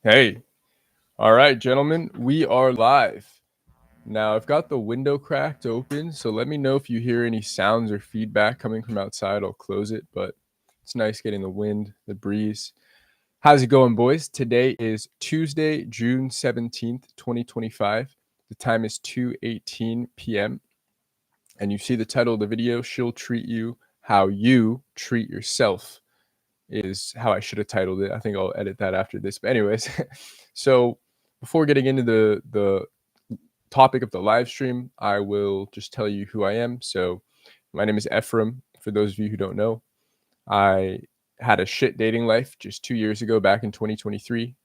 Hey, all right, gentlemen, we are live. Now, I've got the window cracked open, so let me know if you hear any sounds or feedback coming from outside. I'll close it, but it's nice getting the wind, the breeze. How's it going, boys? Today is Tuesday, June 17th, 2025. The time is 2:18 p.m. And you see the title of the video, She'll Treat You How You Treat Yourself, is how I should have titled it. I think I'll edit that after this. But anyways, so before getting into the topic of the live stream, I will just tell you who I am. So my name is Ephraim. For those of you who don't know, I had a shit dating life just 2 years ago, back in 2023.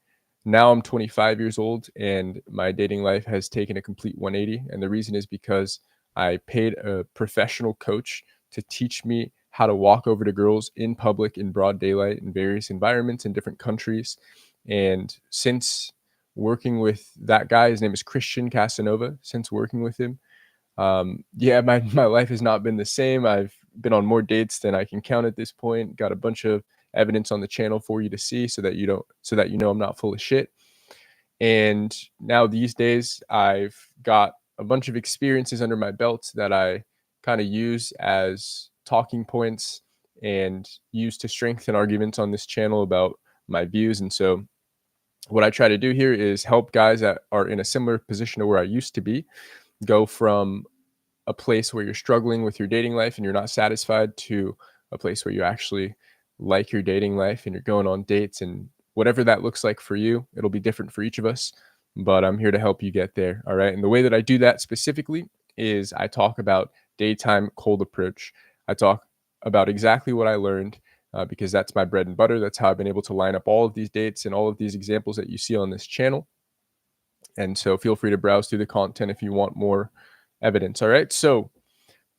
Now I'm 25 years old, and my dating life has taken a complete 180. And the reason is because I paid a professional coach to teach me how to walk over to girls in public in broad daylight in various environments in different countries. And since working with that guy, his name is Christian Casanova, since working with him, my life has not been the same. I've been on more dates than I can count at this point. Got a bunch of evidence on the channel for you to see so that you know I'm not full of shit. And now these days I've got a bunch of experiences under my belt that I kind of use as talking points and use to strengthen arguments on this channel about my views. And so what I try to do here is help guys that are in a similar position to where I used to be go from a place where you're struggling with your dating life and you're not satisfied to a place where you actually like your dating life and you're going on dates, and whatever that looks like for you, it'll be different for each of us, but I'm here to help you get there. All right. And the way that I do that specifically is I talk about daytime cold approach. I talk about exactly what I learned because that's my bread and butter. That's how I've been able to line up all of these dates and all of these examples that you see on this channel. And so feel free to browse through the content if you want more evidence. All right. So,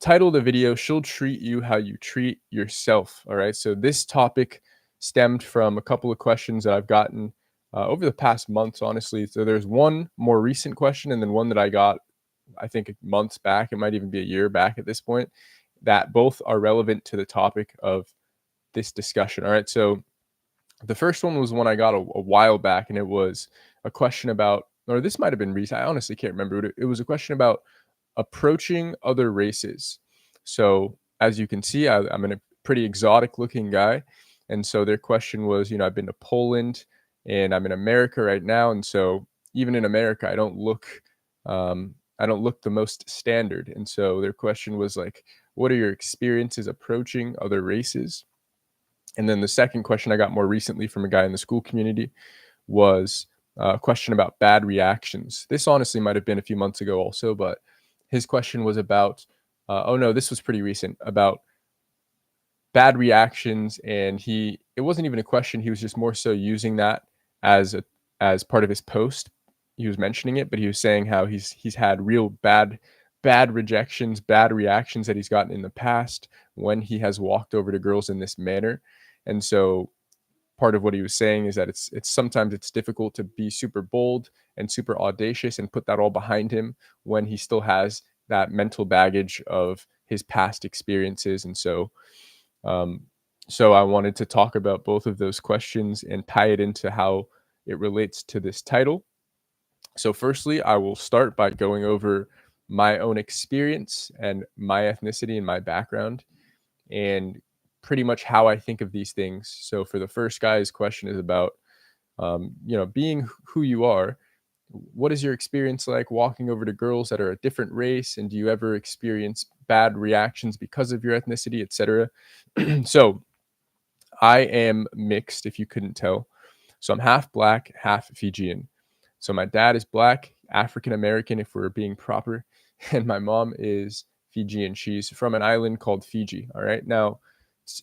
title of the video, She'll Treat You How You Treat Yourself. All right. So, this topic stemmed from a couple of questions that I've gotten over the past months, honestly. So, there's one more recent question and then one that I got, I think, months back. It might even be a year back at this point, that both are relevant to the topic of this discussion. All right. So, the first one was one I got a while back, and it was a question about, or this might have been recent. I honestly can't remember. But it was a question about approaching other races. So as you can see, I'm a pretty exotic looking guy. And so their question was, I've been to Poland and I'm in America right now. And so even in America, I don't look the most standard. And so their question was like, what are your experiences approaching other races? And then the second question I got more recently from a guy in the school community was a question about bad reactions. This honestly might have been a few months ago also, but his question was about, oh no, this was pretty recent, about bad reactions. And it wasn't even a question. He was just more so using that as part of his post. He was mentioning it, but he was saying how he's had real bad rejections, bad reactions that he's gotten in the past when he has walked over to girls in this manner. And so part of what he was saying is that it's sometimes it's difficult to be super bold and super audacious and put that all behind him when he still has that mental baggage of his past experiences. And so I wanted to talk about both of those questions and tie it into how it relates to this title. So firstly, I will start by going over my own experience and my ethnicity and my background, and pretty much how I think of these things. So for the first guy's question is about, being who you are. What is your experience like walking over to girls that are a different race? And do you ever experience bad reactions because of your ethnicity, etc.? So I am mixed, if you couldn't tell. So I'm half black, half Fijian. So my dad is black, African American, if we're being proper, and my mom is Fijian. She's from an island called Fiji. All right. Now,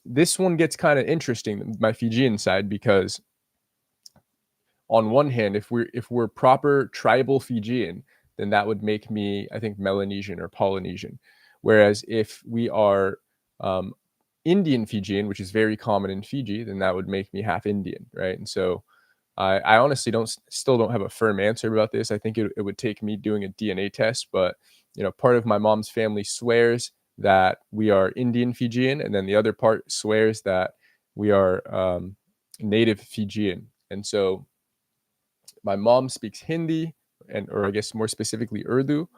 this one gets kind of interesting, my Fijian side, because on one hand, if we're proper tribal Fijian, then that would make me, I think, Melanesian or Polynesian. Whereas if we are Indian Fijian, which is very common in Fiji, then that would make me half Indian, right? And so I honestly still don't have a firm answer about this. I think it would take me doing a DNA test, but part of my mom's family swears that we are Indian Fijian, and then the other part swears that we are native Fijian. And so My mom speaks Hindi, or I guess more specifically Urdu,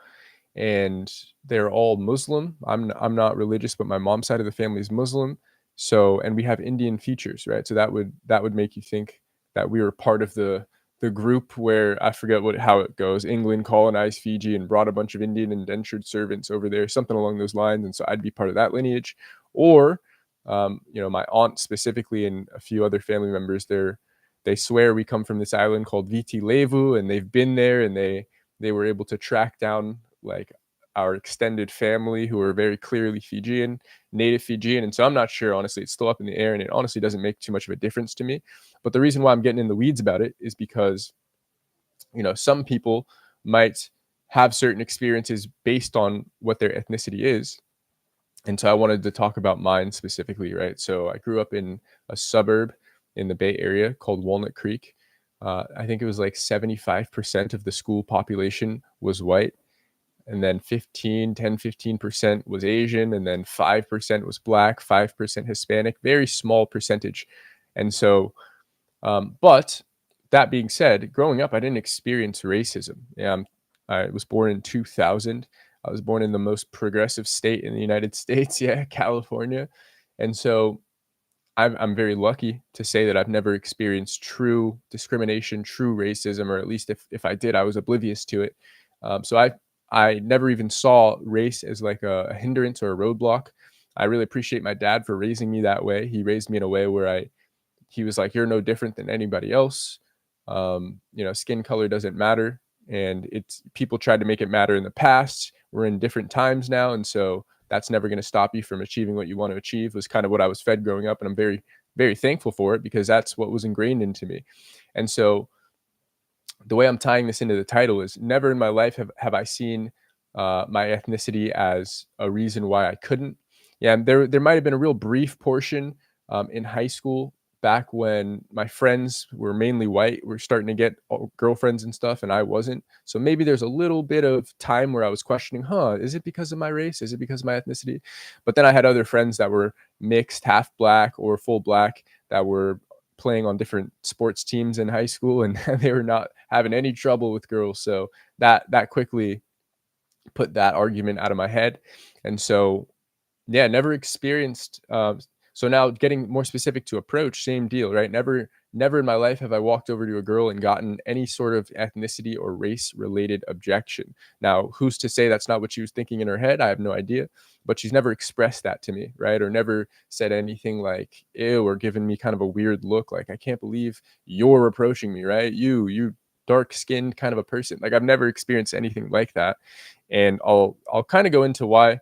and they're all Muslim. I'm not religious, but my mom's side of the family is Muslim. So, and we have Indian features, right? So that would make you think that we were part of the group where I forget how it goes. England colonized Fiji and brought a bunch of Indian indentured servants over there, something along those lines. And so I'd be part of that lineage. Or, my aunt specifically and a few other family members, they swear we come from this island called Viti Levu, and they've been there, and they were able to track down like our extended family who are very clearly Fijian, native Fijian. And so I'm not sure, honestly, it's still up in the air, and it honestly doesn't make too much of a difference to me. But the reason why I'm getting in the weeds about it is because, some people might have certain experiences based on what their ethnicity is. And so I wanted to talk about mine specifically, right? So I grew up in a suburb in the Bay Area called Walnut Creek. I think it was like 75% of the school population was white, and then 15% was Asian, and then 5% was black, 5% Hispanic, very small percentage. And so, but that being said, growing up, I didn't experience racism. I was born in 2000. I was born in the most progressive state in the United States, yeah, California. And so I'm very lucky to say that I've never experienced true discrimination, true racism, or at least if I did, I was oblivious to it. So I never even saw race as like a hindrance or a roadblock. I really appreciate my dad for raising me that way. He raised me in a way where he was like, "You're no different than anybody else. Skin color doesn't matter." And it's people tried to make it matter in the past. We're in different times now, and so that's never going to stop you from achieving what you want to achieve. Was kind of what I was fed growing up, and I'm very, very thankful for it because that's what was ingrained into me. And so the way I'm tying this into the title is never in my life have I seen my ethnicity as a reason why I couldn't. Yeah, and there might have been a real brief portion in high school back when my friends were mainly white, were starting to get girlfriends and stuff, and I wasn't. So maybe there's a little bit of time where I was questioning, is it because of my race? Is it because of my ethnicity? But then I had other friends that were mixed, half black or full black, that were playing on different sports teams in high school, and they were not having any trouble with girls. So that quickly put that argument out of my head. And so, yeah, never experienced. So now getting more specific to approach, same deal, right? Never in my life have I walked over to a girl and gotten any sort of ethnicity or race related objection. Now, who's to say that's not what she was thinking in her head? I have no idea, but she's never expressed that to me, right? Or never said anything like ew, or given me kind of a weird look, like, I can't believe you're approaching me, right? You dark skinned kind of a person. Like, I've never experienced anything like that. And I'll kind of go into why.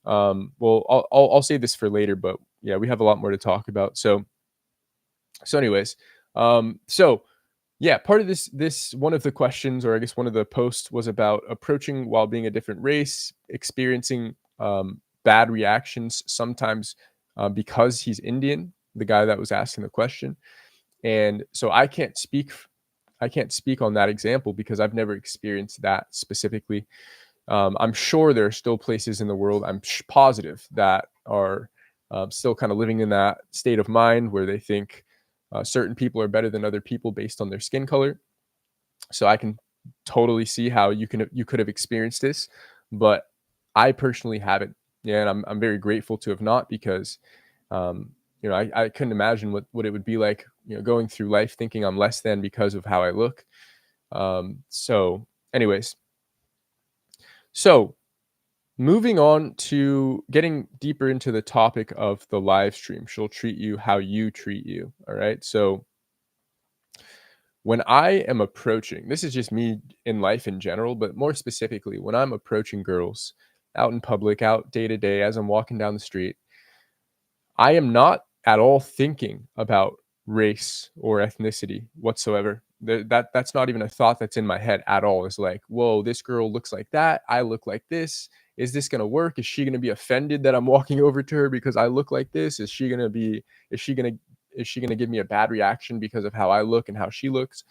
Well, I'll save this for later, but yeah, we have a lot more to talk about. So anyways, so yeah, part of this one of the questions, or I guess one of the posts, was about approaching while being a different race, experiencing bad reactions sometimes because he's Indian, the guy that was asking the question. And so I can't speak on that example because I've never experienced that specifically. I'm sure there are still places in the world, I'm positive, that are still kind of living in that state of mind where they think certain people are better than other people based on their skin color. So I can totally see how you could have experienced this, but I personally haven't. Yeah, and I'm very grateful to have not, because I couldn't imagine what it would be like, going through life thinking I'm less than because of how I look. So anyways, so moving on to getting deeper into the topic of the live stream. She'll treat you how you treat you. All right. So when I am approaching, this is just me in life in general, but more specifically, when I'm approaching girls out in public, out day to day, as I'm walking down the street, I am not at all thinking about race or ethnicity whatsoever. That's not even a thought that's in my head at all. It's like, whoa, this girl looks like that. I look like this. Is this gonna work? Is she gonna be offended that I'm walking over to her because I look like this? Is she gonna give me a bad reaction because of how I look and how she looks?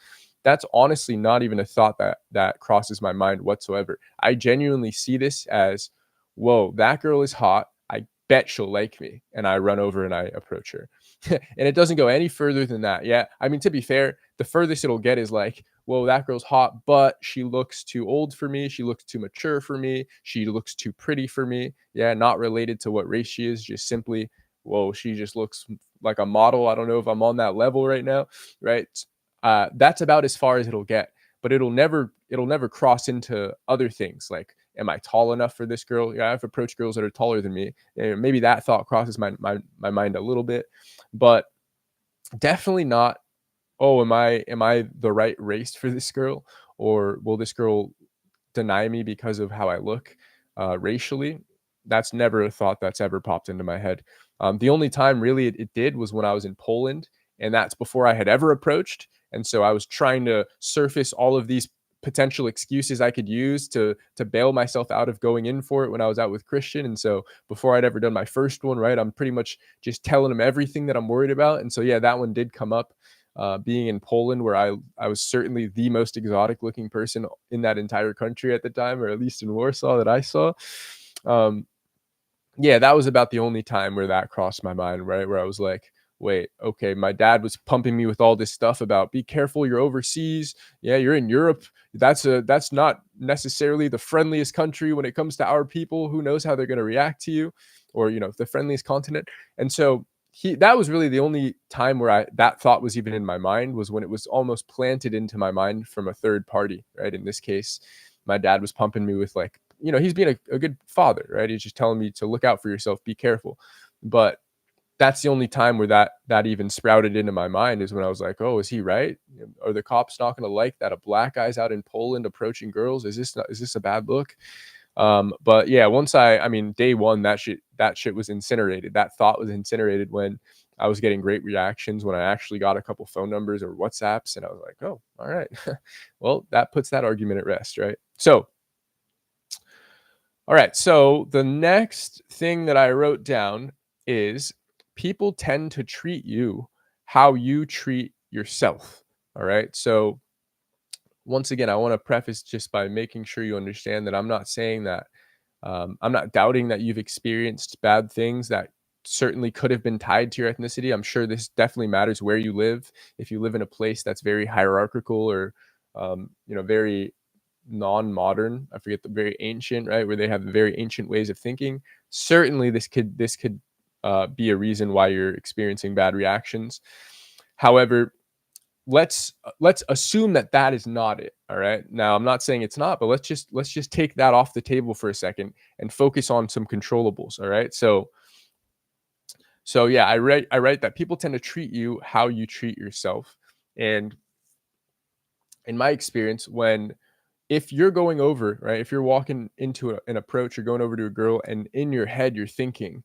That's honestly not even a thought that crosses my mind whatsoever. I genuinely see this as, whoa, that girl is hot. I bet she'll like me. And I run over and I approach her. and it doesn't go any further than that. Yeah, I mean, to be fair, the furthest it'll get is like, whoa, that girl's hot, but she looks too old for me. She looks too mature for me. She looks too pretty for me. Yeah, not related to what race she is, just simply, whoa, she just looks like a model. I don't know if I'm on that level right now, right? That's about as far as it'll get, but it'll never cross into other things like, am I tall enough for this girl? Yeah, I've approached girls that are taller than me. And maybe that thought crosses my mind a little bit, but definitely not, oh, am I the right race for this girl, or will this girl deny me because of how I look racially? That's never a thought that's ever popped into my head. The only time really it did was when I was in Poland, and that's before I had ever approached. And so I was trying to surface all of these potential excuses I could use to bail myself out of going in for it when I was out with Christian. And so before I'd ever done my first one, right, I'm pretty much just telling him everything that I'm worried about. And so yeah, that one did come up. Being in Poland, where I was certainly the most exotic looking person in that entire country at the time, or at least in Warsaw that I saw. Um, yeah, that was about the only time where that crossed my mind, right? Where I was like, wait, okay, my dad was pumping me with all this stuff about be careful, you're overseas. Yeah, you're in Europe. That's not necessarily the friendliest country when it comes to our people. Who knows how they're going to react to you, or the friendliest continent. And so that was really the only time where that thought was even in my mind, was when it was almost planted into my mind from a third party, right? In this case, my dad was pumping me with like, he's being a good father, right? He's just telling me to look out for yourself, be careful. But that's the only time where that even sprouted into my mind, is when I was like, oh, is he right? Are the cops not going to like that a black guy's out in Poland approaching girls? Is this a bad look? But yeah, once I mean, day one, that shit was incinerated. That thought was incinerated when I was getting great reactions, when I actually got a couple phone numbers or WhatsApps, and I was like, oh, all right. Well, that puts that argument at rest, right? So, all right. So the next thing that I wrote down is, people tend to treat you how you treat yourself. All right. So once again, I want to preface just by making sure you understand that I'm not saying that, I'm not doubting that you've experienced bad things that certainly could have been tied to your ethnicity. I'm sure this definitely matters where you live. If you live in a place that's very hierarchical, or very non-modern, I forget, the very ancient, right, where they have very ancient ways of thinking, certainly this could be a reason why you're experiencing bad reactions. However, let's assume that is not it. All right, now I'm not saying it's not, but let's just take that off the table for a second and focus on some controllables. All right, so yeah, I write that people tend to treat you how you treat yourself. And in my experience, if you're going over, right, if you're walking into an approach, you're going over to a girl, and in your head you're thinking,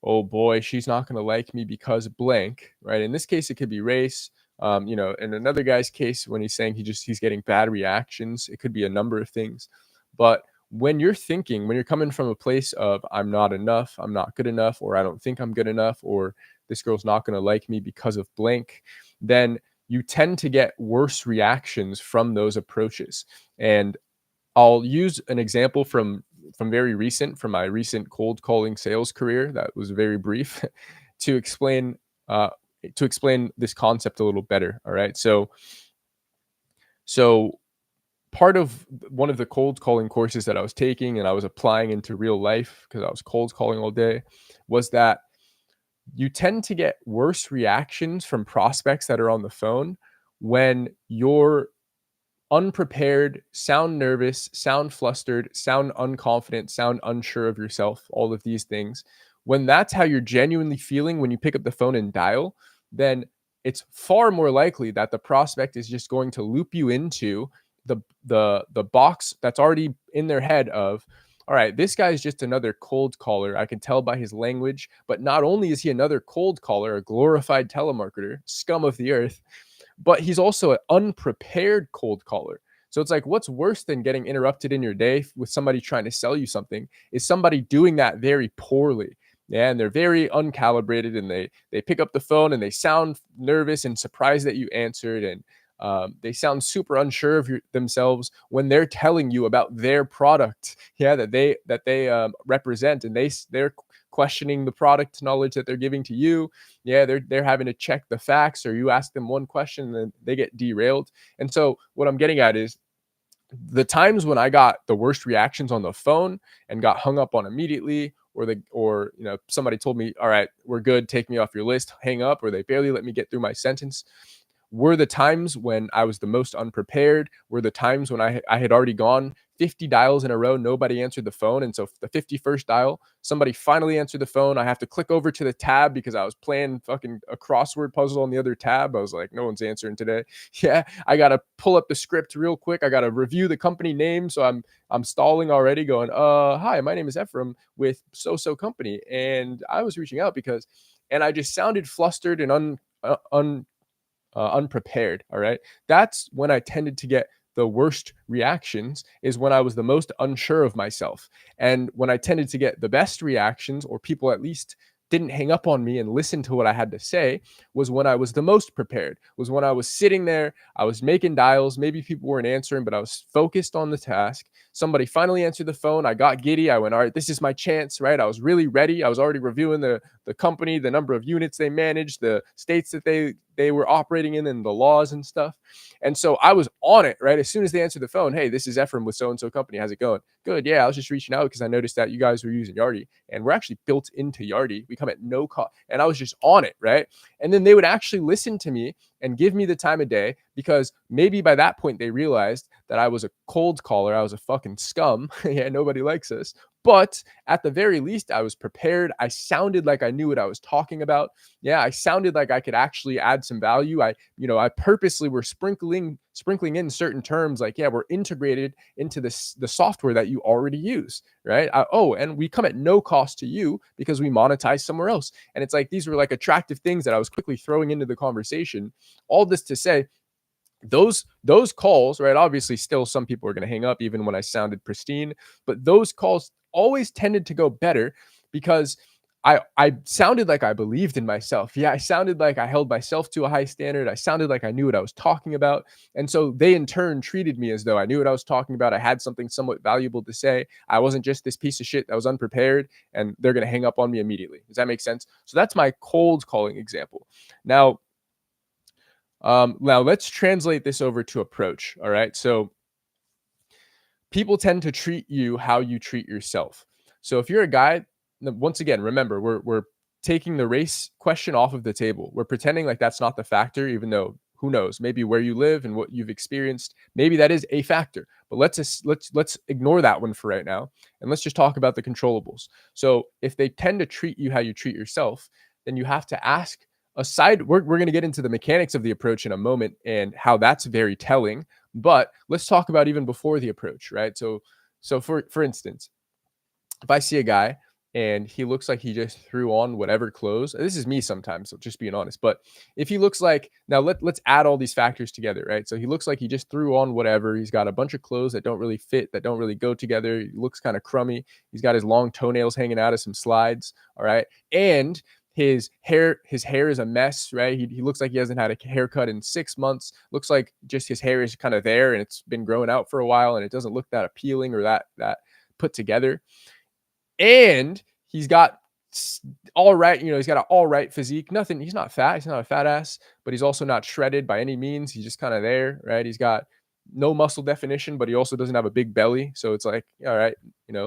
oh boy, she's not going to like me because blank, right? In this case, it could be race. In another guy's case, when he's saying he's getting bad reactions, it could be a number of things. But when you're coming from a place of, I'm not enough, I'm not good enough, or I don't think I'm good enough, or this girl's not going to like me because of blank, then you tend to get worse reactions from those approaches. And I'll use an example from my recent cold calling sales career that was very brief to explain uh, this concept a little better. All right, so part of one of the cold calling courses that I was taking, and I was applying into real life because I was cold calling all day, was that you tend to get worse reactions from prospects that are on the phone when you're unprepared, sound nervous, sound flustered, sound unconfident, sound unsure of yourself, all of these things. When that's how you're genuinely feeling when you pick up the phone and dial, then it's far more likely that the prospect is just going to loop you into the box that's already in their head of, all right, this guy is just another cold caller. I can tell by his language, but not only is he another cold caller, a glorified telemarketer, scum of the earth, but he's also an unprepared cold caller. So it's like, what's worse than getting interrupted in your day with somebody trying to sell you something is somebody doing that very poorly. Yeah, and they're very uncalibrated, and they pick up the phone and they sound nervous and surprised that you answered, and they sound super unsure of themselves when they're telling you about their product, yeah, that they represent, and they're questioning the product knowledge that they're giving to you. Yeah, they're having to check the facts, or you ask them one question and then they get derailed. And so what I'm getting at is the times when I got the worst reactions on the phone and got hung up on immediately, or somebody told me, all right, we're good, take me off your list, hang up, or they barely let me get through my sentence, were the times when I was the most unprepared, were the times when I had already gone 50 dials in a row, nobody answered the phone. And so the 51st dial, somebody finally answered the phone. I have to click over to the tab because I was playing fucking a crossword puzzle on the other tab. I was like, no one's answering today. Yeah, I got to pull up the script real quick. I got to review the company name. So I'm stalling already going, hi, my name is Ephraim with So Company. And I was reaching out because, and I just sounded flustered and unprepared. All right. That's when I tended to get the worst reactions, is when I was the most unsure of myself. And when I tended to get the best reactions, or people at least didn't hang up on me and listen to what I had to say, was when I was the most prepared, was when I was sitting there, I was making dials, maybe people weren't answering, but I was focused on the task. Somebody finally answered the phone. I got giddy. I went, all right, this is my chance, right? I was really ready. I was already reviewing the company, the number of units they managed, the states that they were operating in, and the laws and stuff. And so I was on it, right? As soon as they answered the phone, hey, this is Ephraim with So Company. How's it going? Good. Yeah, I was just reaching out because I noticed that you guys were using Yardi, and we're actually built into Yardi. We come at no cost. And I was just on it, right? And then they would actually listen to me and give me the time of day, because maybe by that point they realized that I was a cold caller. I was a fucking scum. Yeah, nobody likes us. But at the very least, I was prepared. I sounded like I knew what I was talking about. Yeah, I sounded like I could actually add some value. I purposely were sprinkling in certain terms like, yeah, we're integrated into the software that you already use, right? And we come at no cost to you because we monetize somewhere else. And it's like, these were like attractive things that I was quickly throwing into the conversation. All this to say, those calls, right? Obviously, still some people are going to hang up even when I sounded pristine, but those calls always tended to go better because I sounded like I believed in myself. Yeah, I sounded like I held myself to a high standard. I sounded like I knew what I was talking about. And so they in turn treated me as though I knew what I was talking about. I had something somewhat valuable to say. I wasn't just this piece of shit that was unprepared and they're going to hang up on me immediately. Does that make sense? So that's my cold calling example. Now let's translate this over to approach. All right. So people tend to treat you how you treat yourself. So if you're a guy, once again, remember, we're taking the race question off of the table. We're pretending like that's not the factor, even though who knows, maybe where you live and what you've experienced, maybe that is a factor. But let's ignore that one for right now, and let's just talk about the controllables. So if they tend to treat you how you treat yourself, then you have to ask. Aside, we're going to get into the mechanics of the approach in a moment and how that's very telling. But let's talk about even before the approach, right? So for instance, if I see a guy and he looks like he just threw on whatever clothes, this is me sometimes, so just being honest. But if he looks like, now let's add all these factors together, right? So he looks like he just threw on whatever. He's got a bunch of clothes that don't really fit, that don't really go together. He looks kind of crummy. He's got his long toenails hanging out of some slides, all right? And his hair is a mess, right? He looks like he hasn't had a haircut in 6 months. Looks like just his hair is kind of there and it's been growing out for a while and it doesn't look that appealing or that put together. And he's got all right, he's got an all right physique. Nothing, he's not fat, he's not a fat ass, but he's also not shredded by any means. He's just kind of there, right? He's got no muscle definition, but he also doesn't have a big belly. So it's like, all right,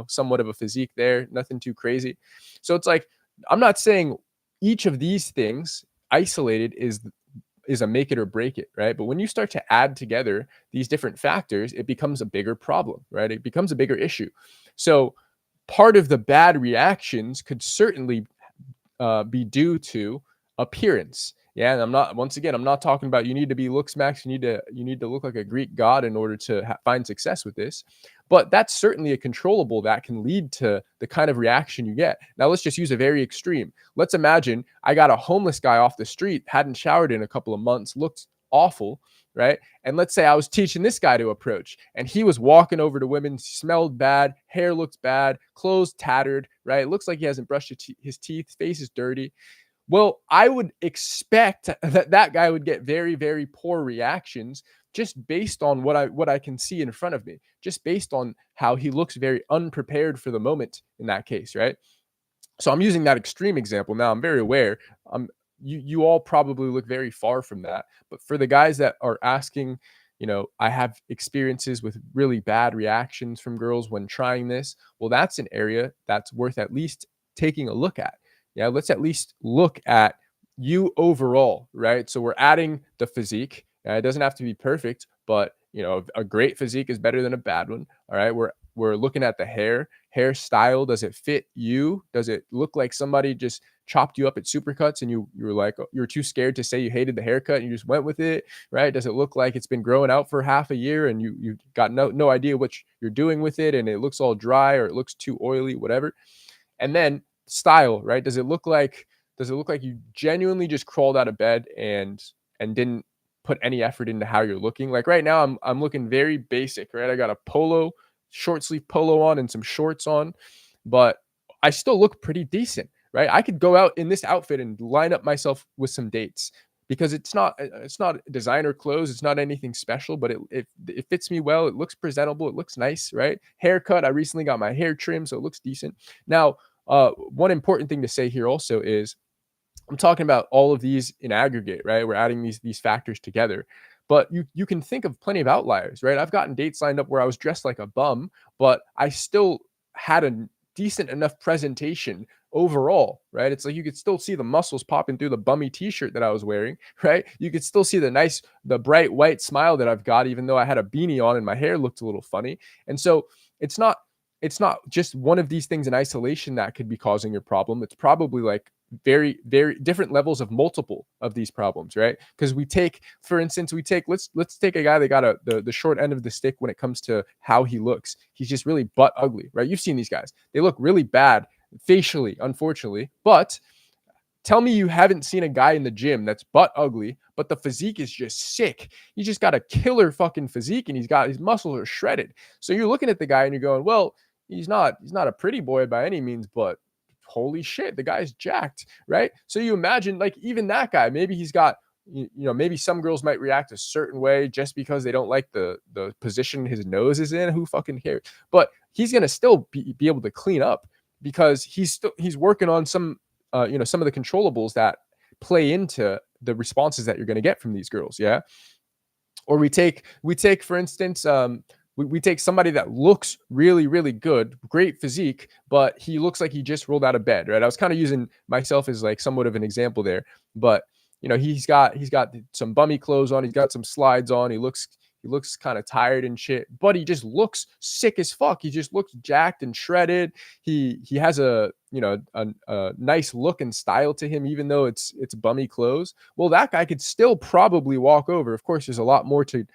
somewhat of a physique there, nothing too crazy. So it's like, I'm not saying each of these things isolated is a make it or break it, right? But when you start to add together these different factors, it becomes a bigger problem, right? It becomes a bigger issue. So part of the bad reactions could certainly be due to appearance. Yeah, and I'm not talking about you need to be looks max. You need to look like a Greek god in order to find success with this. But that's certainly a controllable that can lead to the kind of reaction you get. Now let's just use a very extreme. Let's imagine I got a homeless guy off the street, hadn't showered in a couple of months, looked awful, right? And let's say I was teaching this guy to approach and he was walking over to women, smelled bad, hair looks bad, clothes tattered, right? It looks like he hasn't brushed his teeth, face is dirty. Well, I would expect that guy would get very, very poor reactions just based on what I can see in front of me, just based on how he looks very unprepared for the moment in that case, right? So I'm using that extreme example. Now I'm very aware. You all probably look very far from that. But for the guys that are asking, I have experiences with really bad reactions from girls when trying this. Well, that's an area that's worth at least taking a look at. Yeah, let's at least look at you overall, right? So we're adding the physique. It doesn't have to be perfect, but a great physique is better than a bad one. All right, we're looking at the hairstyle. Does it fit you? Does it look like somebody just chopped you up at Supercuts and you were like, you're too scared to say you hated the haircut and you just went with it, right? Does it look like it's been growing out for half a year and you got no idea what you're doing with it and it looks all dry or it looks too oily, whatever? And then style, right? Does it look like you genuinely just crawled out of bed and didn't put any effort into how you're looking? Like right now, I'm looking very basic, right? I got a short sleeve polo on and some shorts on, but I still look pretty decent, right? I could go out in this outfit and line up myself with some dates because it's not designer clothes, it's not anything special, but it fits me well. It looks presentable, it looks nice, right? Haircut, I recently got my hair trimmed, so it looks decent. Now, one important thing to say here also is I'm talking about all of these in aggregate, right? We're adding these factors together. But you can think of plenty of outliers, right? I've gotten dates lined up where I was dressed like a bum, but I still had a decent enough presentation overall, right? It's like you could still see the muscles popping through the bummy t-shirt that I was wearing, right? You could still see the bright white smile that I've got, even though I had a beanie on and my hair looked a little funny. And so it's not just one of these things in isolation that could be causing your problem. It's probably like very, very different levels of multiple of these problems, right? Because for instance, let's take a guy that got the short end of the stick when it comes to how he looks. He's just really butt ugly, right? You've seen these guys. They look really bad facially, unfortunately. But tell me you haven't seen a guy in the gym that's butt ugly, but the physique is just sick. He just got a killer fucking physique and his muscles are shredded. So you're looking at the guy and you're going, well, he's not a pretty boy by any means, but holy shit, the guy's jacked, right? So you imagine like even that guy, maybe he's got maybe some girls might react a certain way just because they don't like the position his nose is in. Who fucking cares? But he's gonna still be able to clean up because he's working on some of the controllables that play into the responses that you're going to get from these girls. Yeah. Or we take for instance, we take somebody that looks really, really good, great physique, but he looks like he just rolled out of bed, right? I was kind of using myself as like somewhat of an example there, but he's got some bummy clothes on, he's got some slides on, he looks kind of tired and shit, but he just looks sick as fuck. He just looks jacked and shredded. He has a nice look and style to him, even though it's bummy clothes. Well, that guy could still probably walk over. Of course, there's a lot more to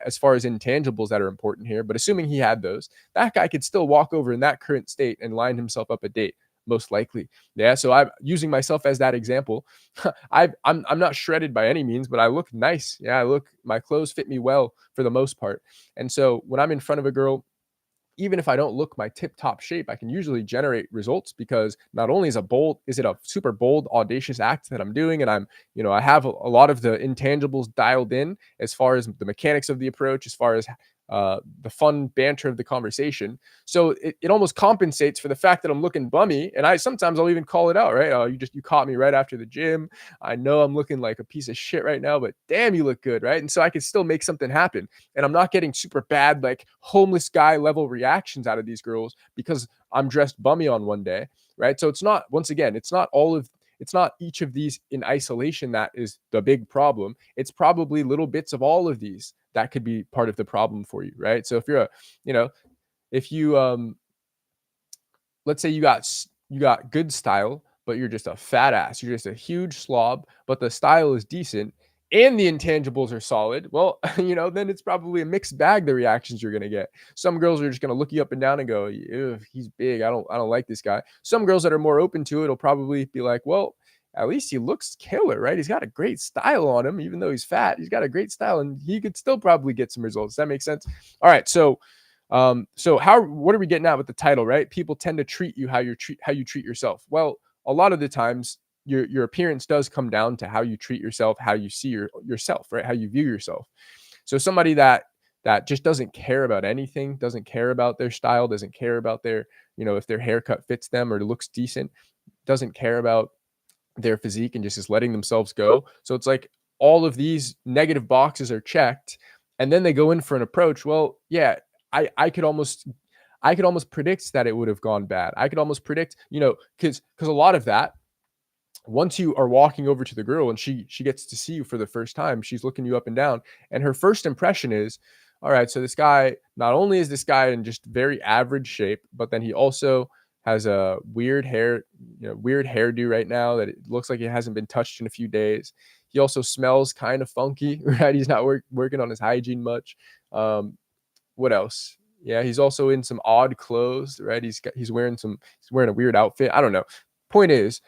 as far as intangibles that are important here, but assuming he had those, that guy could still walk over in that current state and line himself up a date, most likely. Yeah. So I'm using myself as that example. I'm not shredded by any means, but I look nice. Yeah. My clothes fit me well for the most part. And so when I'm in front of a girl, even if I don't look my tip top shape, I can usually generate results because not only is it a super bold, audacious act that I'm doing, and I have a lot of the intangibles dialed in as far as the mechanics of the approach, as far as the fun banter of the conversation. So it almost compensates for the fact that I'm looking bummy. And I'll even call it out, right? Oh, you caught me right after the gym. I know I'm looking like a piece of shit right now, but damn, you look good, right? And so I can still make something happen. And I'm not getting super bad, like homeless guy level reactions out of these girls because I'm dressed bummy on one day, right? So once again, it's not each of these in isolation that is the big problem. It's probably little bits of all of these that could be part of the problem for you, right? So if you let's say you got good style, but you're just a fat ass, you're just a huge slob, but the style is decent and the intangibles are solid, well, then it's probably a mixed bag, the reactions you're going to get. Some girls are just going to look you up and down and go, ew, he's big, I don't like this guy. Some girls that are more open to it will probably be like, well, at least he looks killer, right? He's got a great style on him, even though he's fat. He's got a great style, and he could still probably get some results. Does that make sense? All right, so what are we getting at with the title, right? People tend to treat you how you treat yourself. Well, a lot of the times your appearance does come down to how you treat yourself, how you see yourself, right? How you view yourself. So somebody that that just doesn't care about anything, doesn't care about their style, doesn't care about their, if their haircut fits them or looks decent, doesn't care about their physique and just is letting themselves go. So it's like all of these negative boxes are checked, and then they go in for an approach. Well, yeah, I could almost predict that it would have gone bad. I could almost predict, because a lot of that, once you are walking over to the girl and she gets to see you for the first time, she's looking you up and down, and her first impression is, all right, so this guy, not only is this guy in just very average shape, but then he also has a weird hairdo right now that it looks like it hasn't been touched in a few days. He also smells kind of funky, right? He's not working on his hygiene much. What else? Yeah, he's also in some odd clothes, right? He's wearing a weird outfit. I don't know. Point is,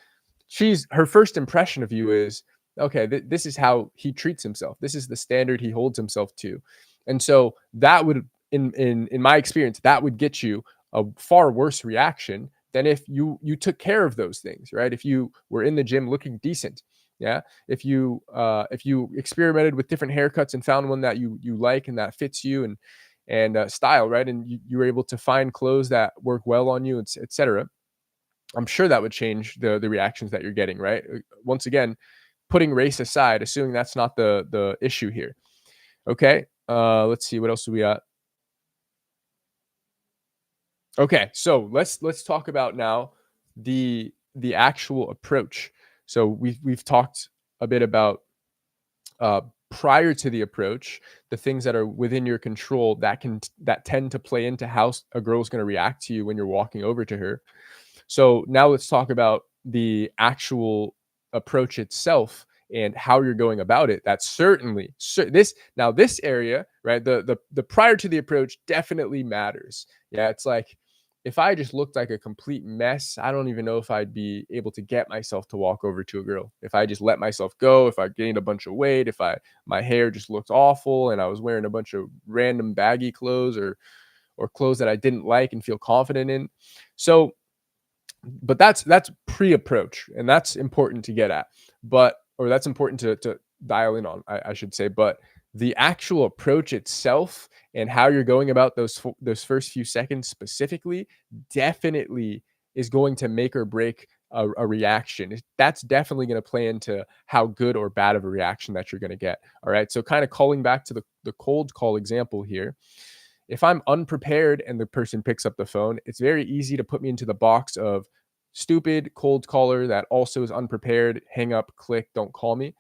her first impression of you is, okay, this is how he treats himself. This is the standard he holds himself to. And so that would, in my experience, that would get you a far worse reaction than if you took care of those things, right? If you were in the gym looking decent, yeah. If you experimented with different haircuts and found one that you like and that fits you and style, right, and you were able to find clothes that work well on you, etc. I'm sure that would change the reactions that you're getting, right? Once again, putting race aside, assuming that's not the issue here. Okay. Let's see, what else do we got? Okay, so let's talk about now the actual approach. So we've talked a bit about uh, prior to the approach, the things that are within your control that tend to play into how a girl's going to react to you when you're walking over to her. So now let's talk about the actual approach itself and how you're going about it. That's certainly this area, right? The prior to the approach definitely matters. Yeah, it's like if I just looked like a complete mess, I don't even know if I'd be able to get myself to walk over to a girl. If I just let myself go, if I gained a bunch of weight, if my hair just looked awful and I was wearing a bunch of random baggy clothes or clothes that I didn't like and feel confident in. So but that's pre-approach, and that's important to get at, or that's important to dial in on, I should say. But the actual approach itself and how you're going about those first few seconds specifically definitely is going to make or break a reaction. That's definitely going to play into how good or bad of a reaction that you're going to get. All right, so kind of calling back to the cold call example here. If I'm unprepared and the person picks up the phone, it's very easy to put me into the box of stupid cold caller that also is unprepared, hang up, click, don't call me.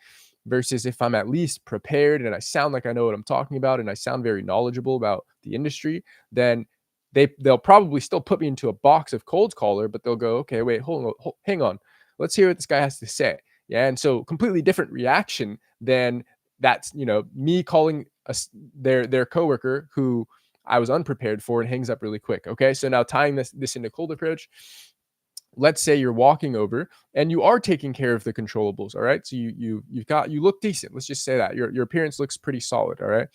Versus if I'm at least prepared and I sound like I know what I'm talking about and I sound very knowledgeable about the industry, then they'll probably still put me into a box of cold caller, but they'll go, okay, wait, hang on, let's hear what this guy has to say. Yeah, and so completely different reaction than that's me calling their coworker who I was unprepared for and hangs up really quick. Okay, so now tying this into cold approach. Let's say you're walking over and you are taking care of the controllables. All right, so you look decent. Let's just say that your appearance looks pretty solid. All right,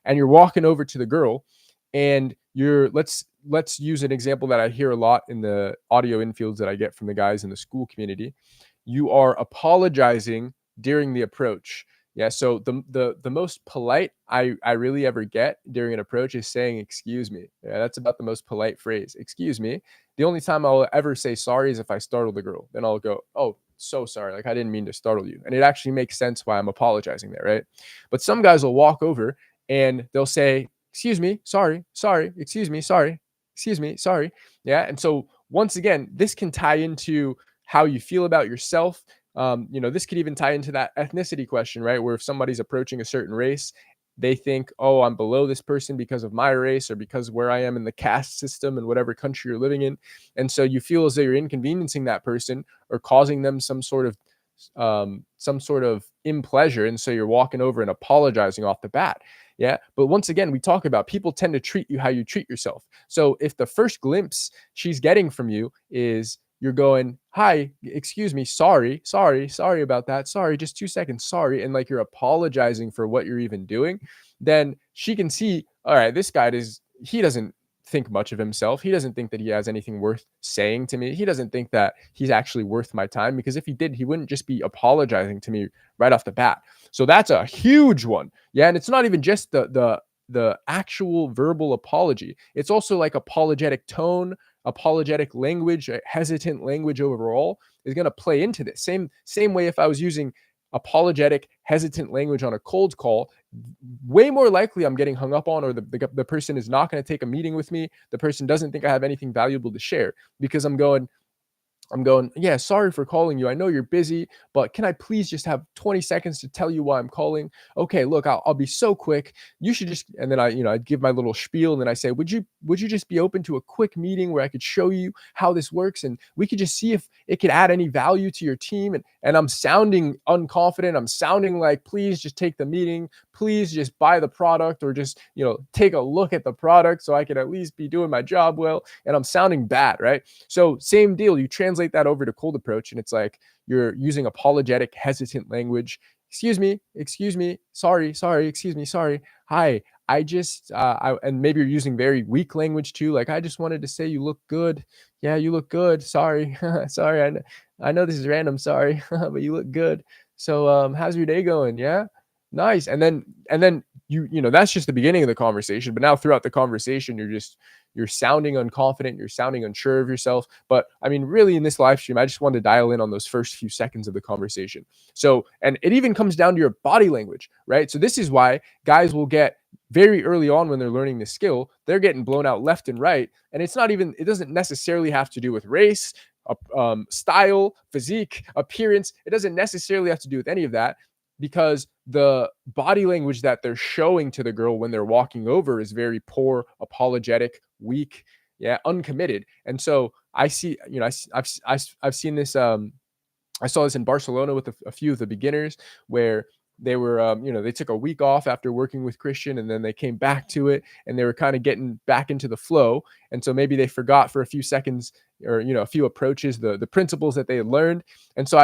and you're walking over to the girl, and let's use an example that I hear a lot in the audio infields that I get from the guys in the school community. You are apologizing during the approach. Yeah, so the most polite I really ever get during an approach is saying excuse me. Yeah, that's about the most polite phrase. Excuse me. The only time I'll ever say sorry is if I startle the girl. Then I'll go, "Oh, so sorry. Like I didn't mean to startle you." And it actually makes sense why I'm apologizing there, right? But some guys will walk over and they'll say, "Excuse me, sorry, sorry, excuse me, sorry, excuse me, sorry." Yeah, and so once again, this can tie into how you feel about yourself. This could even tie into that ethnicity question, right? Where if somebody's approaching a certain race, they think, oh, I'm below this person because of my race or because where I am in the caste system in whatever country you're living in. And so you feel as though you're inconveniencing that person or causing them some sort of impleasure. And so you're walking over and apologizing off the bat. Yeah. But once again, we talk about people tend to treat you how you treat yourself. So if the first glimpse she's getting from you is you're going, hi, excuse me, sorry about that. Sorry, just 2 seconds. Sorry. And like you're apologizing for what you're even doing, then she can see, all right, this guy he doesn't think much of himself. He doesn't think that he has anything worth saying to me. He doesn't think that he's actually worth my time, because if he did, he wouldn't just be apologizing to me right off the bat. So that's a huge one. Yeah. And it's not even just the actual verbal apology. It's also like apologetic tone, apologetic language, hesitant language overall is going to play into this. Same way if I was using apologetic, hesitant language on a cold call, way more likely I'm getting hung up on, or the person is not going to take a meeting with me. The person doesn't think I have anything valuable to share because I'm going, yeah, sorry for calling you. I know you're busy, but can I please just have 20 seconds to tell you why I'm calling? Okay, look, I'll be so quick. You should just, and then I'd give my little spiel, and then I say, would you just be open to a quick meeting where I could show you how this works, and we could just see if it could add any value to your team? And I'm sounding unconfident. I'm sounding like, please just take the meeting. Please just buy the product, or just, take a look at the product so I can at least be doing my job well. And I'm sounding bad, right? So same deal. You translate that over to cold approach, and it's like you're using apologetic, hesitant language. Excuse me, sorry, excuse me, sorry. Hi, I just, and maybe you're using very weak language too. Like, I just wanted to say you look good. Yeah, you look good. Sorry, sorry. I know this is random. Sorry, but you look good. So, how's your day going? Yeah, nice. And then that's just the beginning of the conversation. But now throughout the conversation, you're sounding unconfident, you're sounding unsure of yourself. But I mean, really, in this live stream, I just wanted to dial in on those first few seconds of the conversation. So, and it even comes down to your body language, right? So this is why guys will get very early on, when they're learning this skill, they're getting blown out left and right. And it doesn't necessarily have to do with race, style, physique, appearance. It doesn't necessarily have to do with any of that, because the body language that they're showing to the girl when they're walking over is very poor, apologetic, weak, yeah, uncommitted. And so I see, I've seen this. I saw this in Barcelona with a few of the beginners, where they were, they took a week off after working with Christian, and then they came back to it, and they were kind of getting back into the flow. And so maybe they forgot for a few seconds, or, a few approaches, the principles that they had learned. And so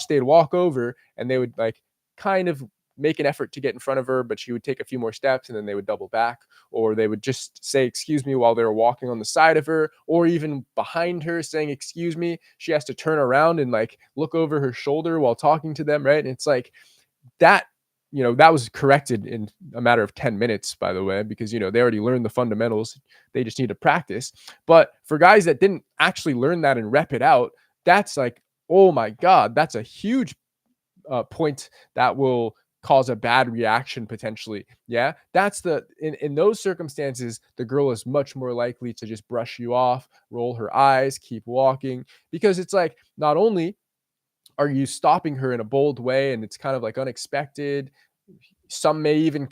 they'd walk over, and they would like kind of make an effort to get in front of her, but she would take a few more steps, and then they would double back, or they would just say excuse me while they were walking on the side of her, or even behind her saying excuse me. She has to turn around and like look over her shoulder while talking to them, right? And it's like that. That was corrected in a matter of 10 minutes, by the way, because they already learned the fundamentals. They just need to practice. But for guys that didn't actually learn that and rep it out, that's like, oh my God, that's a huge point that will cause a bad reaction potentially. Yeah, that's in those circumstances, the girl is much more likely to just brush you off, roll her eyes, keep walking, because it's like, not only are you stopping her in a bold way, and it's kind of like unexpected, some may even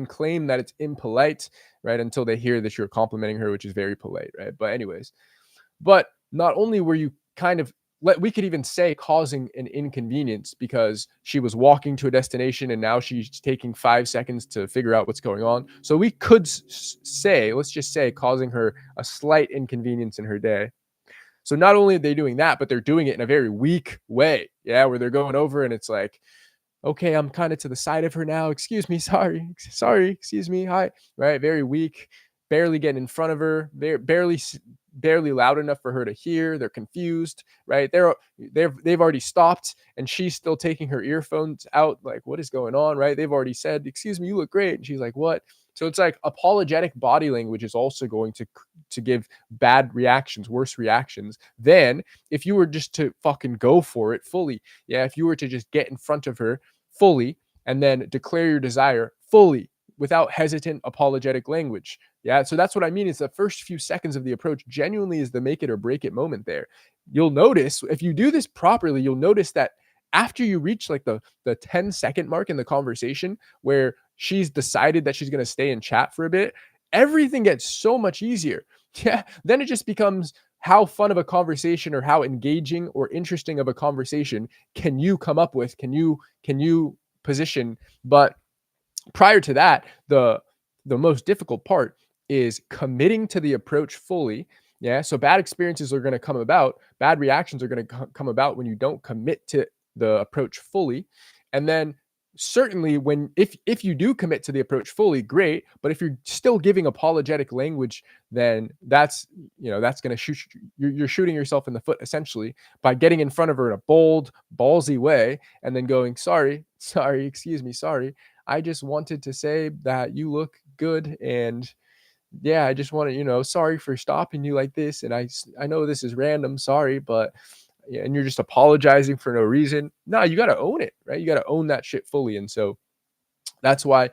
claim that it's impolite, right, until they hear that you're complimenting her, which is very polite, right? But anyways, not only were you kind of, we could even say, causing an inconvenience, because she was walking to a destination and now she's taking 5 seconds to figure out what's going on. So we could say, let's just say, causing her a slight inconvenience in her day. So not only are they doing that, but they're doing it in a very weak way. Yeah, where they're going over, and it's like, okay, I'm kind of to the side of her now. Excuse me, sorry, excuse me, hi. Right, very weak, barely getting in front of her. They're barely loud enough for her to hear. They're confused, right? They've already stopped, and she's still taking her earphones out. Like, what is going on, right? They've already said, "Excuse me, you look great," and she's like, "What?" So it's like apologetic body language is also going to give bad reactions, worse reactions than if you were just to fucking go for it fully. Yeah, if you were to just get in front of her fully and then declare your desire fully without hesitant apologetic language. Yeah, so that's what I mean. Is the first few seconds of the approach genuinely is the make it or break it moment there. You'll notice, if you do this properly, you'll notice that after you reach like the 10-second mark in the conversation, where she's decided that she's going to stay and chat for a bit, everything gets so much easier. Yeah, then it just becomes, how fun of a conversation, or how engaging or interesting of a conversation can you come up with? Can you position? But prior to that, the most difficult part is committing to the approach fully. Yeah, so bad experiences are going to come about, bad reactions are going to come about when you don't commit to the approach fully. And then certainly, when if you do commit to the approach fully, great. But if you're still giving apologetic language, then that's going to shoot, you're shooting yourself in the foot, essentially, by getting in front of her in a bold, ballsy way, and then going, sorry, excuse me, sorry, I just wanted to say that you look good, and yeah, I just want to, sorry for stopping you like this. And I know this is random, sorry, but yeah, and you're just apologizing for no reason. No, you got to own it, right? You got to own that shit fully. And so that's why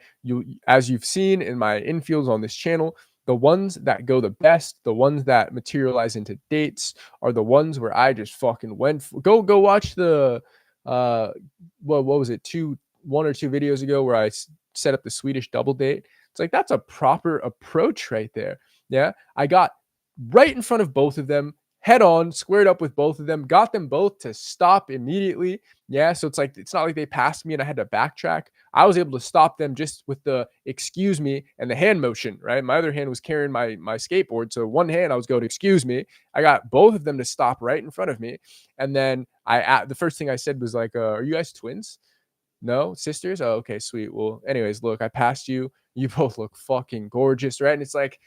as you've seen in my infields on this channel, the ones that go the best, the ones that materialize into dates, are the ones where I just fucking go watch the uh, what was it, 1 or 2 videos ago where I set up the Swedish double date. It's like that's a proper approach right there. Yeah, I got right in front of both of them, head on, squared up with both of them, got them both to stop immediately. Yeah, so it's like it's not like they passed me and I had to backtrack. I was able to stop them just with the excuse me and the hand motion, right? My other hand was carrying my skateboard. So one hand I was going, excuse me. I got both of them to stop right in front of me. And then the first thing I said was like, are you guys twins? No, sisters? Oh, okay, sweet. Well, anyways, look, I passed you. You both look fucking gorgeous, right? And it's like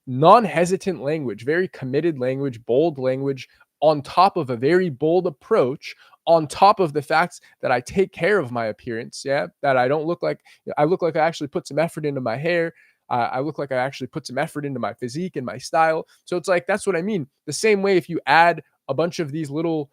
non-hesitant language, very committed language, bold language, on top of a very bold approach, on top of the fact that I take care of my appearance. Yeah, that I don't look like I look like I actually put some effort into my hair. I look like I actually put some effort into my physique and my style. So it's like that's what I mean. The same way, if you add a bunch of these little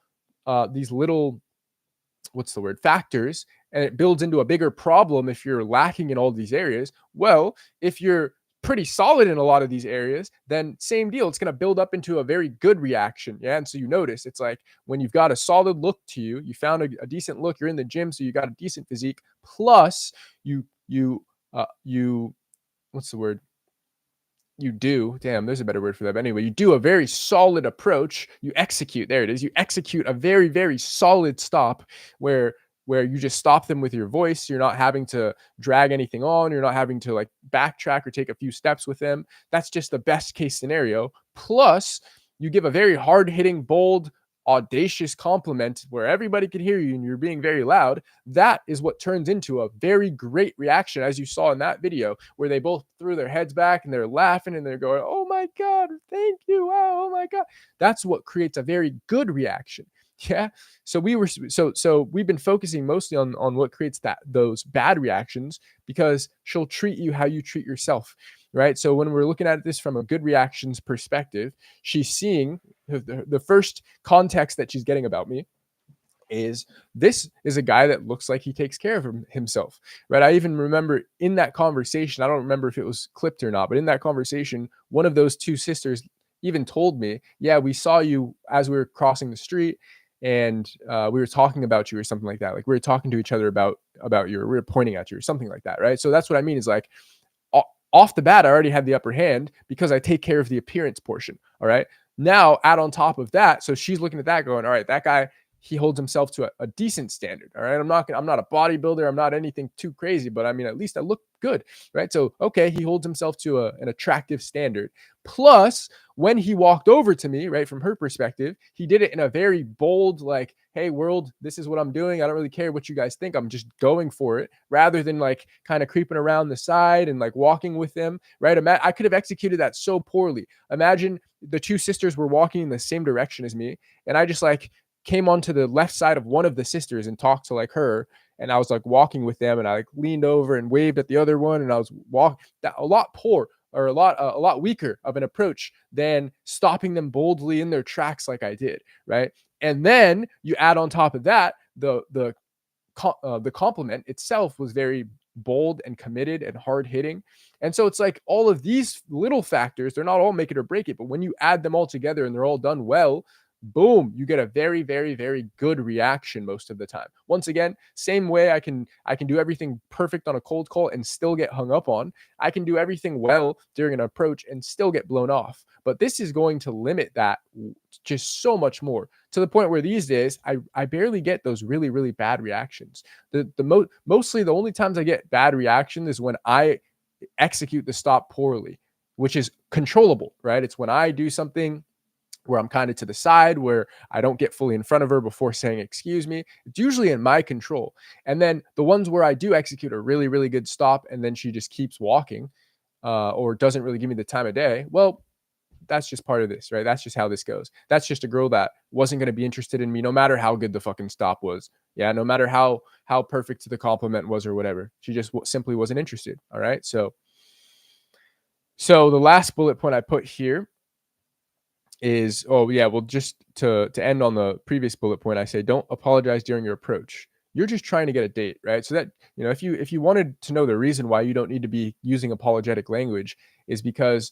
what's the word, factors, and it builds into a bigger problem if you're lacking in all these areas. Well, if you're pretty solid in a lot of these areas, then same deal, it's going to build up into a very good reaction. Yeah, and so you notice it's like when you've got a solid look to you, you found a decent look, you're in the gym, so you got a decent physique, plus you what's the word, you do, damn, there's a better word for that. But anyway, you do a very solid approach. You execute, there it is. You execute a very, very solid stop where you just stop them with your voice. You're not having to drag anything on. You're not having to like backtrack or take a few steps with them. That's just the best case scenario. Plus, you give a very hard hitting, bold, audacious compliment where everybody can hear you and you're being very loud. That is what turns into a very great reaction, as you saw in that video, where they both threw their heads back and they're laughing and they're going, oh my God, thank you. Wow, oh my God. That's what creates a very good reaction. Yeah. So we've been focusing mostly on what creates those bad reactions, because she'll treat you how you treat yourself. Right. So when we're looking at this from a good reactions perspective, she's seeing the first context that she's getting about me is this is a guy that looks like he takes care of himself, right? I even remember in that conversation, I don't remember if it was clipped or not, but in that conversation, one of those 2 sisters even told me, yeah, we saw you as we were crossing the street, and we were talking about you or something like that. Like we were talking to each other about you, or we were pointing at you or something like that, right? So that's what I mean is like, off the bat, I already had the upper hand because I take care of the appearance portion. All right. Now add on top of that. So she's looking at that going, all right, that guy, he holds himself to a decent standard. All right. I'm not a bodybuilder. I'm not anything too crazy, but I mean, at least I look good. Right. So, okay. He holds himself to an attractive standard. Plus, when he walked over to me, right, from her perspective, he did it in a very bold, like, hey, world, this is what I'm doing. I don't really care what you guys think. I'm just going for it, rather than like kind of creeping around the side and like walking with them, right? I could have executed that so poorly. Imagine the 2 sisters were walking in the same direction as me, and I just like came onto the left side of one of the sisters and talked to like her, and I was like walking with them, and I like leaned over and waved at the other one, and I was walking a lot poor, or a lot weaker of an approach than stopping them boldly in their tracks like I did, right? And then you add on top of that the compliment itself was very bold and committed and hard hitting. And so it's like all of these little factors, they're not all make it or break it, but when you add them all together and they're all done well, boom, you get a very, very, very good reaction most of the time. Once again, same way I can do everything perfect on a cold call and still get hung up on. I can do everything well during an approach and still get blown off. But this is going to limit that just so much more, to the point where these days I barely get those really, really bad reactions. Mostly the only times I get bad reaction is when I execute the stop poorly, which is controllable, right? It's when I do something where I'm kind of to the side, where I don't get fully in front of her before saying, excuse me. It's usually in my control. And then the ones where I do execute a really, really good stop, and then she just keeps walking, or doesn't really give me the time of day. Well, that's just part of this, right? That's just how this goes. That's just a girl that wasn't going to be interested in me no matter how good the fucking stop was. Yeah, no matter how perfect the compliment was or whatever, she just simply wasn't interested. All right, so the last bullet point I put here is, oh yeah, well, just to end on the previous bullet point, I say don't apologize during your approach. You're just trying to get a date, right? So that, if you wanted to know the reason why you don't need to be using apologetic language, is because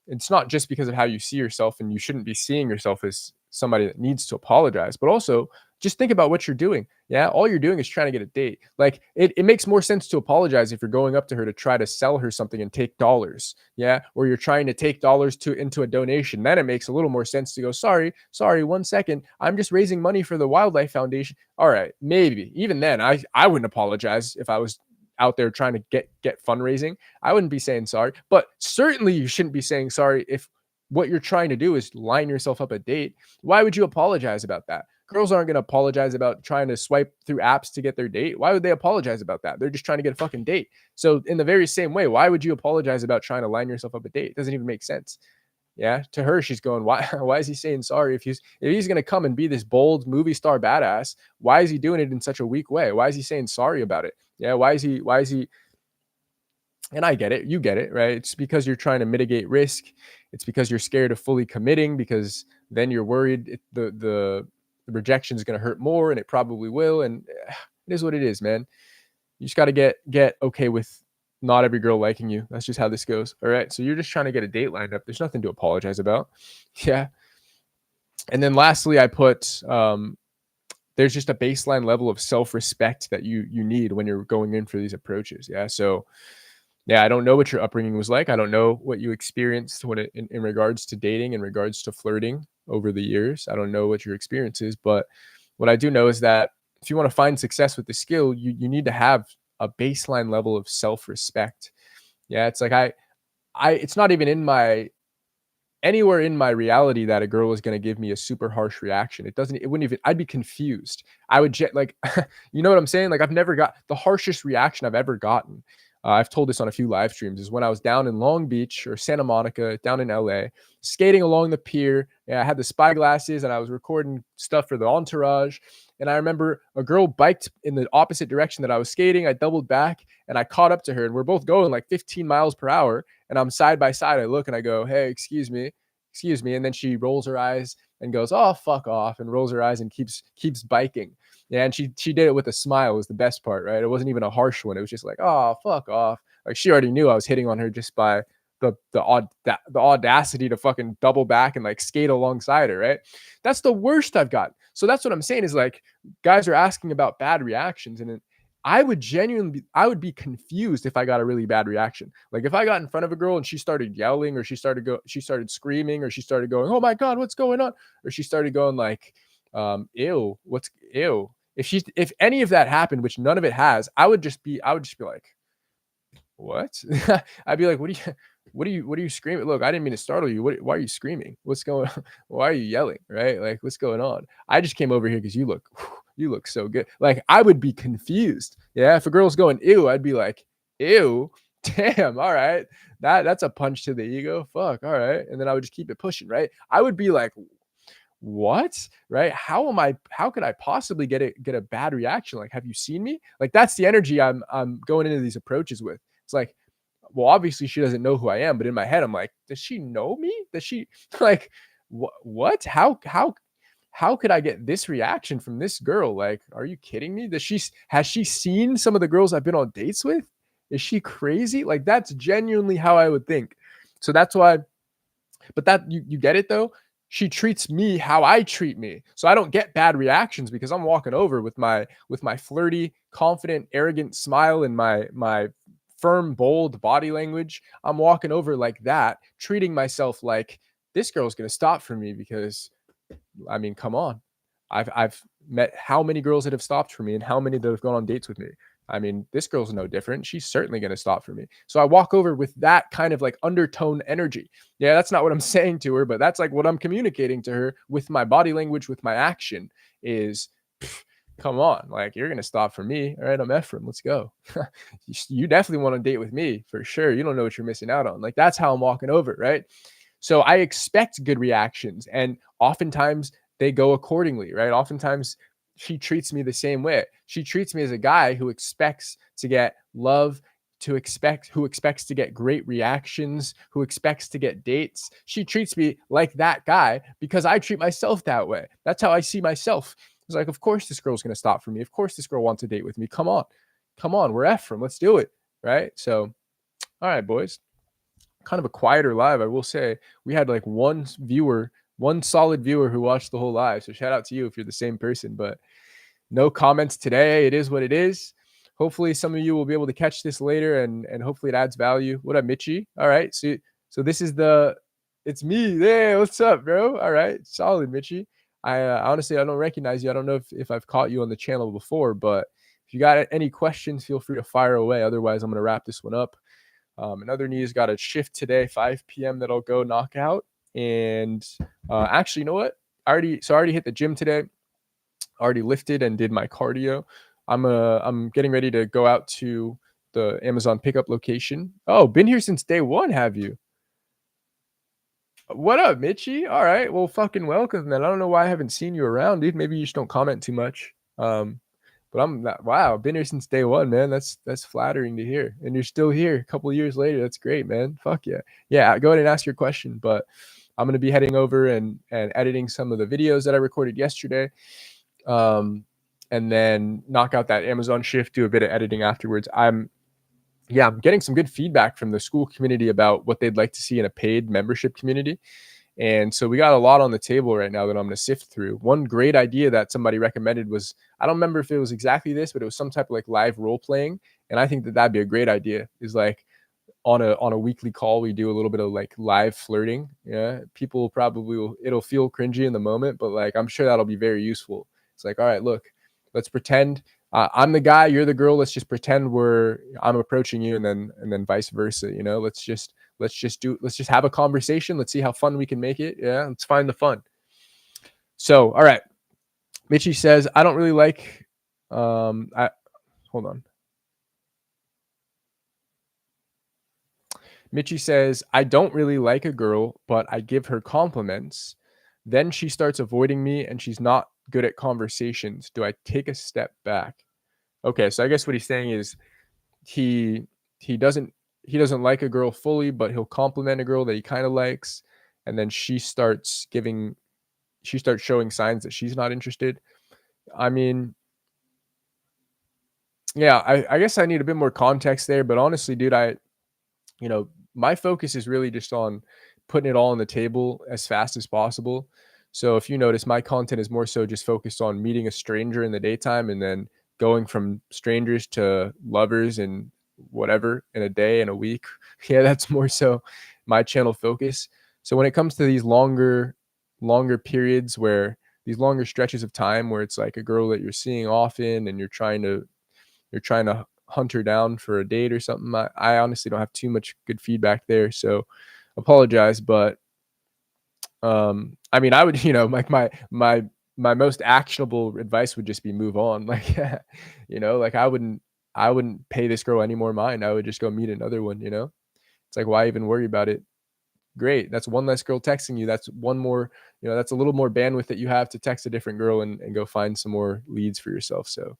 it's not just because of how you see yourself, and you shouldn't be seeing yourself as somebody that needs to apologize, but also just think about what you're doing. Yeah, all you're doing is trying to get a date. Like, it makes more sense to apologize if you're going up to her to try to sell her something and take dollars. Yeah, or you're trying to take dollars to into a donation. Then it makes a little more sense to go, sorry, 1 second, I'm just raising money for the Wildlife Foundation. All right, maybe even then, I wouldn't apologize if I was out there trying to get fundraising. I wouldn't be saying sorry, but certainly you shouldn't be saying sorry if what you're trying to do is line yourself up a date. Why would you apologize about that? Girls aren't going to apologize about trying to swipe through apps to get their date. Why would they apologize about that? They're just trying to get a fucking date. So in the very same way, why would you apologize about trying to line yourself up a date? It doesn't even make sense. Yeah, to her, she's going, why is he saying sorry? If he's going to come and be this bold movie star badass, why is he doing it in such a weak way? Why is he saying sorry about it? Yeah, why is he? And I get it, you get it, right? It's because you're trying to mitigate risk. It's because you're scared of fully committing, because then you're worried the rejection is going to hurt more, and it probably will. And it is what it is, man. You just got to get okay with not every girl liking you. That's just how this goes. All right. So you're just trying to get a date lined up. There's nothing to apologize about. Yeah. And then lastly, I put there's just a baseline level of self-respect that you need when you're going in for these approaches. Yeah. So yeah, I don't know what your upbringing was like. I don't know what you experienced when in regards to dating, in regards to flirting over the years. I don't know what your experience is, but what I do know is that if you want to find success with the skill, you need to have a baseline level of self-respect. Yeah, it's like it's not even anywhere in my reality that a girl is going to give me a super harsh reaction. It wouldn't even, I'd be confused. I would like, you know what I'm saying? Like, I've never got the harshest reaction I've ever gotten. I've told this on a few live streams, is when I was down in Long Beach or Santa Monica, down in LA, skating along the pier. Yeah, I had the spy glasses and I was recording stuff for the entourage. And I remember a girl biked in the opposite direction that I was skating. I doubled back and I caught up to her, and we're both going like 15 miles per hour. And I'm side by side. I look and I go, hey, excuse me. And then she rolls her eyes and goes, oh, fuck off, and rolls her eyes and keeps biking. Yeah, and she did it with a smile, was the best part, right? It wasn't even a harsh one. It was just like, oh, fuck off. Like, she already knew I was hitting on her just by the audacity to fucking double back and like skate alongside her, right? That's the worst I've got. So that's what I'm saying, is like, guys are asking about bad reactions, and I would be confused if I got a really bad reaction. Like, if I got in front of a girl and she started yelling, or she started screaming, or she started going, oh my God, what's going on? Or she started going like, ew, ew. If any of that happened, which none of it has, I would just be like, what? I'd be like, what are you screaming? Look, I didn't mean to startle you. Why are you screaming? What's going on? Why are you yelling? Right? Like, what's going on? I just came over here because you look so good. Like, I would be confused. Yeah. If a girl's going, ew, I'd be like, ew, damn. All right. That's a punch to the ego. Fuck. All right. And then I would just keep it pushing. Right. I would be like, what? Right? How could I possibly get a bad reaction? Like, have you seen me? Like, that's the energy I'm going into these approaches with. It's like, well, obviously she doesn't know who I am, but in my head I'm like, does she know me? Does she like what? How could I get this reaction from this girl? Like, are you kidding me? Has she seen some of the girls I've been on dates with? Is she crazy? Like, that's genuinely how I would think. So that's why, but that you get it though. She treats me how I treat me. So I don't get bad reactions because I'm walking over with my flirty, confident, arrogant smile and my firm, bold body language. I'm walking over like that, treating myself like this girl's going to stop for me, because I mean, come on. I've met how many girls that have stopped for me, and how many that have gone on dates with me. I mean, this girl's no different. She's certainly going to stop for me. So I walk over with that kind of like undertone energy. Yeah, that's not what I'm saying to her, but that's like what I'm communicating to her with my body language, with my action is, come on, like, you're going to stop for me. All right, I'm Ephraim. Let's go. You definitely want to date with me for sure. You don't know what you're missing out on. Like, that's how I'm walking over, right? So I expect good reactions, and oftentimes they go accordingly, right? Oftentimes she treats me the same way. She treats me as a guy who expects to get love, who expects to get great reactions, who expects to get dates. She treats me like that guy because I treat myself that way. That's how I see myself. It's like, of course this girl's gonna stop for me. Of course this girl wants a date with me. Come on. Come on, we're Ephraim. Let's do it. Right. So, all right, boys. Kind of a quieter live, I will say. We had like one solid viewer who watched the whole live. So shout out to you if you're the same person. But no comments today. It is what it is. Hopefully some of you will be able to catch this later, and hopefully it adds value. What up, Mitchie? All right. So this is it's me. Hey, what's up, bro? All right. Solid, Mitchie. I honestly, I don't recognize you. I don't know if I've caught you on the channel before, but if you got any questions, feel free to fire away. Otherwise, I'm going to wrap this one up. Another knee's got a shift today, 5 p.m. that I'll go knock out. And actually, you know what? I already hit the gym today. Already lifted and did my cardio. I'm getting ready to go out to the Amazon pickup location. Oh, been here since day one, have you? What up, Mitchie? All right, well, fucking welcome, man. I don't know why I haven't seen you around, dude. Maybe you just don't comment too much. But I'm not, wow, been here since day one, man. That's flattering to hear. And you're still here a couple of years later. That's great, man. Fuck yeah. Yeah, go ahead and ask your question. But I'm gonna be heading over and editing some of the videos that I recorded yesterday. And then knock out that Amazon shift, do a bit of editing afterwards. I'm getting some good feedback from the school community about what they'd like to see in a paid membership community. And so we got a lot on the table right now that I'm going to sift through. One great idea that somebody recommended was, I don't remember if it was exactly this, but it was some type of like live role playing. And I think that that'd be a great idea, is like on a weekly call, we do a little bit of like live flirting. Yeah. People probably it'll feel cringy in the moment, but like, I'm sure that'll be very useful. It's like, all right, look, let's pretend I'm the guy, you're the girl. Let's just pretend I'm approaching you, and then vice versa. You know, let's just have a conversation. Let's see how fun we can make it. Yeah, let's find the fun. So, all right. Mitchie says, I don't really like, hold on. Mitchie says, I don't really like a girl, but I give her compliments. Then she starts avoiding me and she's not good at conversations. Do I take a step back? Okay, so I guess what he's saying is he doesn't like a girl fully, but he'll compliment a girl that he kind of likes, and then she starts showing signs that she's not interested. I mean, yeah, I guess I need a bit more context there, but honestly, dude, my focus is really just on putting it all on the table as fast as possible. So if you notice, my content is more so just focused on meeting a stranger in the daytime and then going from strangers to lovers and whatever in a day and a week. Yeah, that's more so my channel focus. So when it comes to these longer periods, where these longer stretches of time where it's like a girl that you're seeing often and you're trying to hunt her down for a date or something, I honestly don't have too much good feedback there. So apologize, but I mean, I would, like my most actionable advice would just be move on. Like, like I wouldn't pay this girl any more mind. I would just go meet another one. It's like, why even worry about it? Great. That's one less girl texting you. That's one more, that's a little more bandwidth that you have to text a different girl and go find some more leads for yourself. So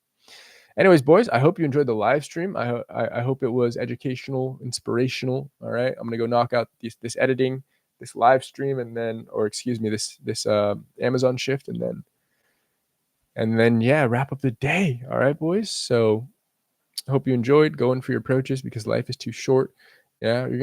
anyways, boys, I hope you enjoyed the live stream. I hope it was educational, inspirational. All right. I'm going to go knock out this editing, this live stream, and then, or excuse me, this Amazon shift, and then yeah, wrap up the day. All right, boys. So I hope you enjoyed going for your approaches, because life is too short. Yeah. You're going to